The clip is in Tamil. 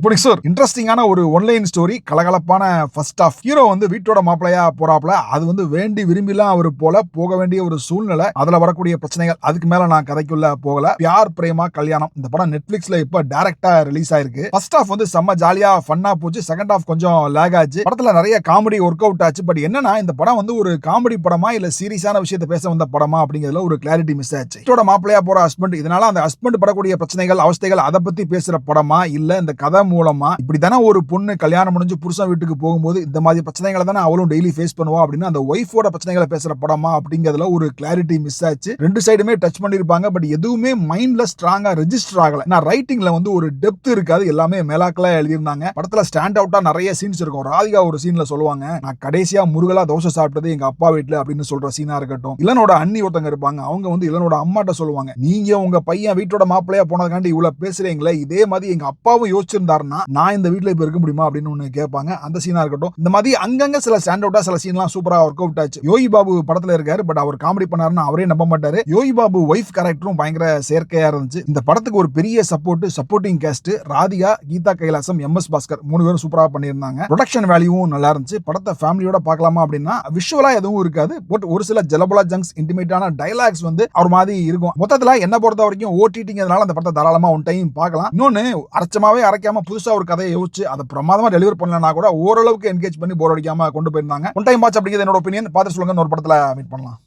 இப்படி சார் இன்ட்ரெஸ்டிங்கான ஒரு ஒன்லைன் ஸ்டோரி. கலகலப்பான ஃபர்ஸ்ட் ஆஃப். ஹீரோ வந்து வீட்டோட மாப்பிளையா போறாப்ல. அது வந்து வேண்டி விரும்பிலாம் அவர் போக வேண்டிய ஒரு சூழ்நிலை. அதுல வரக்கூடிய பிரச்சனைகள். அதுக்கு மேல நான் கதைக்குள்ள போகல. பியார் பிரேமா கல்யாணம் இந்த படம் நெட்ஃபிளிக்ஸ்ல இப்ப டைரக்டா ரிலீஸ் ஆயிருக்கு. ஃபர்ஸ்ட் ஆஃப் வந்து செம்ம ஜாலியா ஃபன்னா போச்சு. செகண்ட் ஆஃப் கொஞ்சம் லேக் ஆச்சு. படத்துல நிறைய காமெடி ஒர்க் அவுட் ஆச்சு. பட் என்னன்னா இந்த படம் வந்து ஒரு காமெடி படமா இல்ல சீரியஸான விஷயத்தை பேச வந்த படமா அப்படிங்கிறதுல ஒரு கிளாரிட்டி மிஸ் ஆச்சு. வீட்டோட மாப்பிளையா போற ஹஸ்பண்ட், இதனால அந்த ஹஸ்பண்ட் படக்கூடிய பிரச்சனைகள் அவஸ்தைகள் அதை பத்தி பேசுற படமா இல்ல இந்த கதை மூலமா இப்படிதானே ஒரு பொண்ணு கல்யாணம் முடிஞ்சு புருஷன் வீட்டுக்கு போகும்போது இந்த மாதிரி பிரச்சனைகளை தானே அவளும் டெய்லி ஃபேஸ் பண்ணுவா அப்படின்னு அந்த ஒய்ஃபோட பிரச்சனைகளை பேசுற படமா அப்படிங்கிறதுல ஒரு கிளாரிட்டி மிஸ் ஆச்சு. ரெண்டு சைடுமே டச் பண்ணிருப்பாங்க. பட் எதுவுமே மைண்ட்ல ஸ்ட்ராங்கா ரெஜிஸ்டர் ஆகல. நான் ரைட்டிங்ல வந்து ஒரு டெப்த் இருக்காது. எல்லாமே மேலாக்கலா எழுதியிருந்தாங்க. படத்துல ஸ்டாண்ட் அவுட்டா நிறைய சீன்ஸ் இருக்கும். ராதிகா ஒரு சீன்ல சொல்லுவாங்க, நான் கடைசியா முருகலா தோசை சாப்பிட்டது எங்க அப்பா வீட்டுல அப்படின்னு சொல்ற சீனா இருக்கட்டும். இளனோட அண்ணி ஒருத்தங்க இருப்பாங்க. அவங்க வந்து இளனோட அம்மாட்ட சொல்லுவாங்க, நீங்க உங்க பையன் வீட்டோட மாப்பிளையா போனதுக்காண்டி இவ்வளவு பேசுறீங்களே, இதே மாதிரி எங்க அப்பாவும் யோசிச்சிருந்தாருன்னா நான் இந்த வீட்டுல இப்ப இருக்க முடியுமா அப்படின்னு ஒண்ணு கேட்பாங்க. அந்த சீனா இருக்கட்டும். இந்த மாதிரி அங்கங்க சில ஸ்டாண்ட் அவுட்டா சில சீன்லாம் சூப்பரா ஒர்க் அவுட் ஆச்சு. யோகி பாபு படத்துல இருக்காரு. பட் அவர் காமெடி பண்ணாருன்னு அவரே நம்ப மாட்டாரு. யோகி பாபு ஒய்ஃப் கேரக்டரும் பயங்கர செயற்கையா இருந்துச்சு. இந்த படத்துக்கு ஒரு பெரிய supporting cast Radhika, Geetha Kailasam, M S. Bhaskar 3 பேரும் சூப்பரா பண்ணியிருந்தாங்க. ப்ரொடக்ஷன் வேல்யூவும் நல்லா இருந்துச்சு. படத்தை ஃபேமிலியோட பார்க்கலாமா அப்படின்னா விஷுவலா எதுவும் இருக்காது. பட் ஒரு சில ஜலபலா ஜங்ஸ் இன்டிமேட்டான டயலாக்ஸ் வந்து அவர் மாதிரி இருக்கும். மொத்தத்துல என்ன பொறுத்த வரைக்கும் ஓடிடிங்கிறதுனால அந்த படத்தை தாராளமா ஒன் டைம் பார்க்கலாம். இன்னொன்னு அரைச்சமாவே அரைக்காம புதுசா ஒரு கதையை யோசிச்சு அதை பிரமாதமா டெலிவர் பண்ணலனா கூட ஓரளவுக்கு என்கேஜ் பண்ணி போர் அடிக்காம கொண்டு போயிருந்தாங்க. ஒன் டைம் வாட்ச் அப்படிங்கிறது என்னோட ஒப்பீனியன். பார்த்து சொல்லுங்க. இன்னொரு படத்துல மீட் பண்ணலாம்.